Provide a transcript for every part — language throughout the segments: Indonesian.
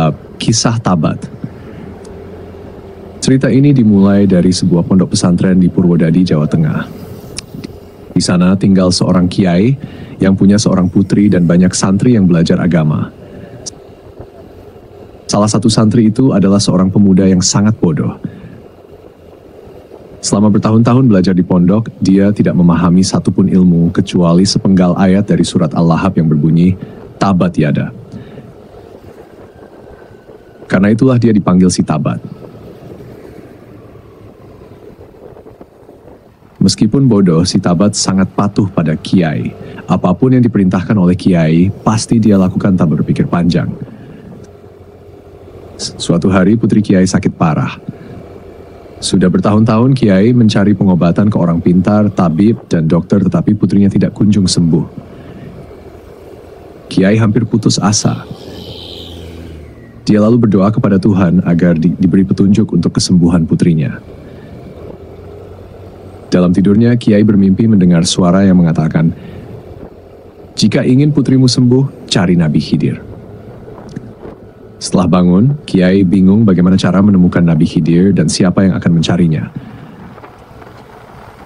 adalah kisah Tabat. Cerita ini dimulai dari sebuah pondok pesantren di Purwodadi, Jawa Tengah. Di sana tinggal seorang kiai yang punya seorang putri dan banyak santri yang belajar agama. Salah satu santri itu adalah seorang pemuda yang sangat bodoh. Selama bertahun-tahun belajar di pondok, dia tidak memahami satupun ilmu kecuali sepenggal ayat dari surat Al-Lahab yang berbunyi, Tabat Yada. Karena itulah dia dipanggil si Tabat. Meskipun bodoh, si Tabat sangat patuh pada kiai. Apapun yang diperintahkan oleh kiai, pasti dia lakukan tanpa berpikir panjang. Suatu hari putri kiai sakit parah. Sudah bertahun-tahun kiai mencari pengobatan ke orang pintar, tabib, dan dokter, tetapi putrinya tidak kunjung sembuh. Kiai hampir putus asa. Dia lalu berdoa kepada Tuhan agar diberi petunjuk untuk kesembuhan putrinya. Dalam tidurnya, kiai bermimpi mendengar suara yang mengatakan, "Jika ingin putrimu sembuh, cari Nabi Khidir." Setelah bangun, kiai bingung bagaimana cara menemukan Nabi Khidir dan siapa yang akan mencarinya.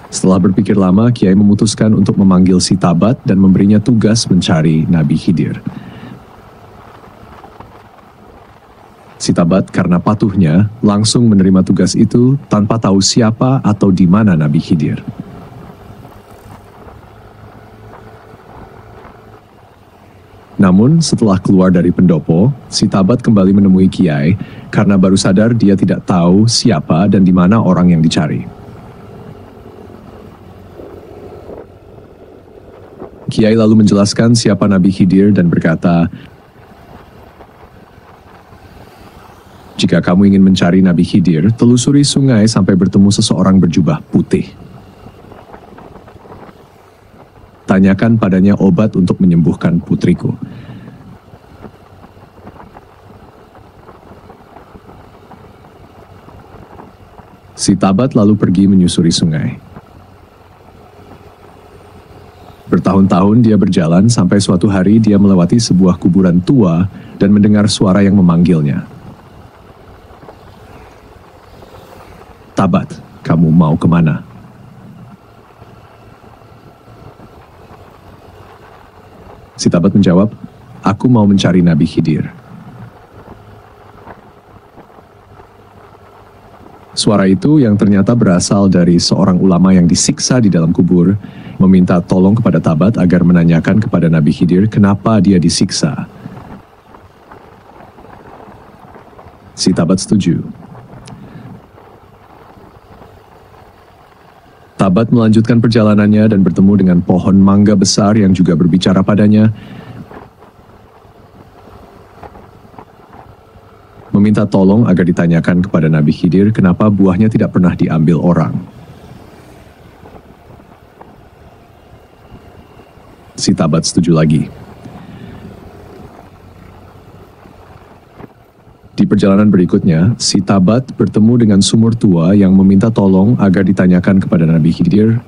Setelah berpikir lama, kiai memutuskan untuk memanggil si Tabat dan memberinya tugas mencari Nabi Khidir. Si Tabat karena patuhnya langsung menerima tugas itu tanpa tahu siapa atau di mana Nabi Khidir. Namun setelah keluar dari pendopo, si Tabat kembali menemui kiai karena baru sadar dia tidak tahu siapa dan di mana orang yang dicari. Kiai lalu menjelaskan siapa Nabi Khidir dan berkata, "Jika kamu ingin mencari Nabi Khidir, telusuri sungai sampai bertemu seseorang berjubah putih. Tanyakan padanya obat untuk menyembuhkan putriku." Si Tabat lalu pergi menyusuri sungai. Bertahun-tahun dia berjalan sampai suatu hari dia melewati sebuah kuburan tua dan mendengar suara yang memanggilnya. "Tabat, kamu mau kemana?" Si Tabat menjawab, "Aku mau mencari Nabi Khidir." Suara itu yang ternyata berasal dari seorang ulama yang disiksa di dalam kubur, meminta tolong kepada Tabat agar menanyakan kepada Nabi Khidir kenapa dia disiksa. Si Tabat setuju. Tabat melanjutkan perjalanannya dan bertemu dengan pohon mangga besar yang juga berbicara padanya, meminta tolong agar ditanyakan kepada Nabi Khidir kenapa buahnya tidak pernah diambil orang. Si Tabat setuju lagi. Di perjalanan berikutnya, si Tabat bertemu dengan sumur tua yang meminta tolong agar ditanyakan kepada Nabi Khidir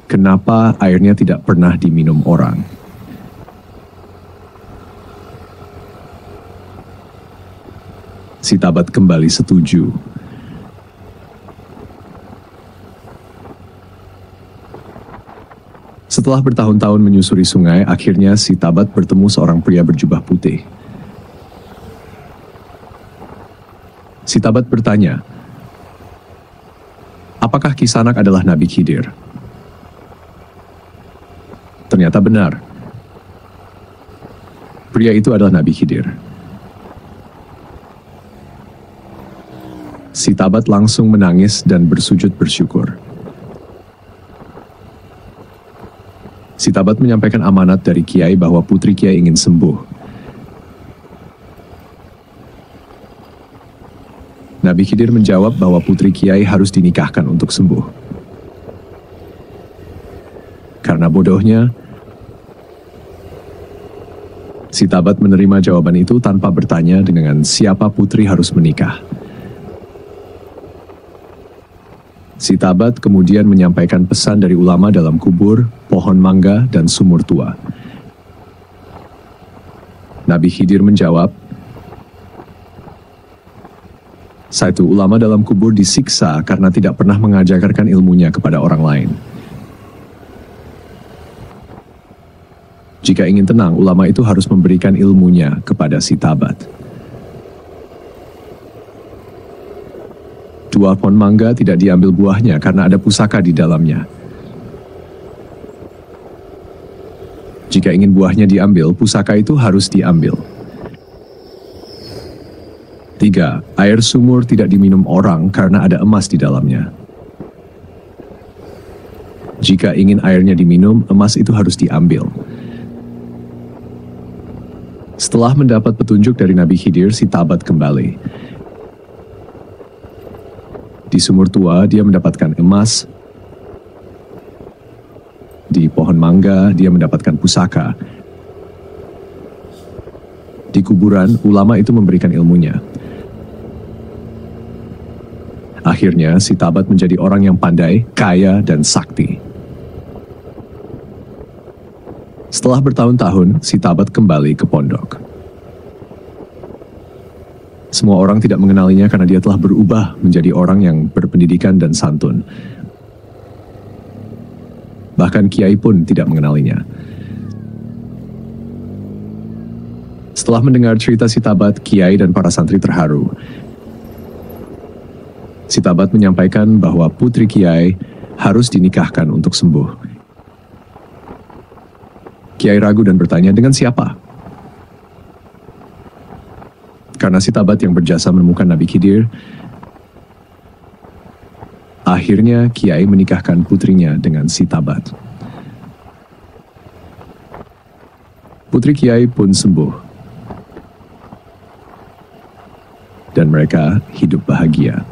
kenapa airnya tidak pernah diminum orang. Si Tabat kembali setuju. Setelah bertahun-tahun menyusuri sungai, akhirnya si Tabat bertemu seorang pria berjubah putih. Si Tabat bertanya, "Apakah Kisanak adalah Nabi Khidir?" Ternyata benar. Pria itu adalah Nabi Khidir. Si Tabat langsung menangis dan bersujud bersyukur. Si Tabat menyampaikan amanat dari kiai bahwa putri kiai ingin sembuh. Nabi Khidir menjawab bahwa putri kiai harus dinikahkan untuk sembuh. Karena bodohnya, si Tabat menerima jawaban itu tanpa bertanya dengan siapa putri harus menikah. Si Tabat kemudian menyampaikan pesan dari ulama dalam kubur, pohon mangga, dan sumur tua. Nabi Khidir menjawab, "Satu ulama dalam kubur disiksa karena tidak pernah mengajarkan ilmunya kepada orang lain. Jika ingin tenang, ulama itu harus memberikan ilmunya kepada si Tabat." Dua pohon mangga tidak diambil buahnya karena ada pusaka di dalamnya. Jika ingin buahnya diambil, pusaka itu harus diambil. 3. Air sumur tidak diminum orang karena ada emas di dalamnya. Jika ingin airnya diminum, emas itu harus diambil. Setelah mendapat petunjuk dari Nabi Khidir, si Tabat kembali. Di sumur tua, dia mendapatkan emas. Di pohon mangga, dia mendapatkan pusaka. Di kuburan, ulama itu memberikan ilmunya. Akhirnya, si Tabat menjadi orang yang pandai, kaya, dan sakti. Setelah bertahun-tahun, si Tabat kembali ke pondok. Semua orang tidak mengenalinya karena dia telah berubah menjadi orang yang berpendidikan dan santun. Bahkan kiai pun tidak mengenalinya. Setelah mendengar cerita si Tabat, kiai dan para santri terharu. Si Tabat menyampaikan bahwa putri kiai harus dinikahkan untuk sembuh. Kiai ragu dan bertanya, dengan siapa? Karena si Tabat yang berjasa menemukan Nabi Khidir, akhirnya kiai menikahkan putrinya dengan si Tabat. Putri kiai pun sembuh. Dan mereka hidup bahagia.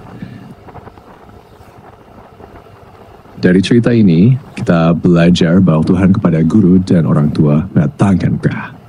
Dari cerita ini, kita belajar bahwa Tuhan kepada guru dan orang tua mendatangkan berkah.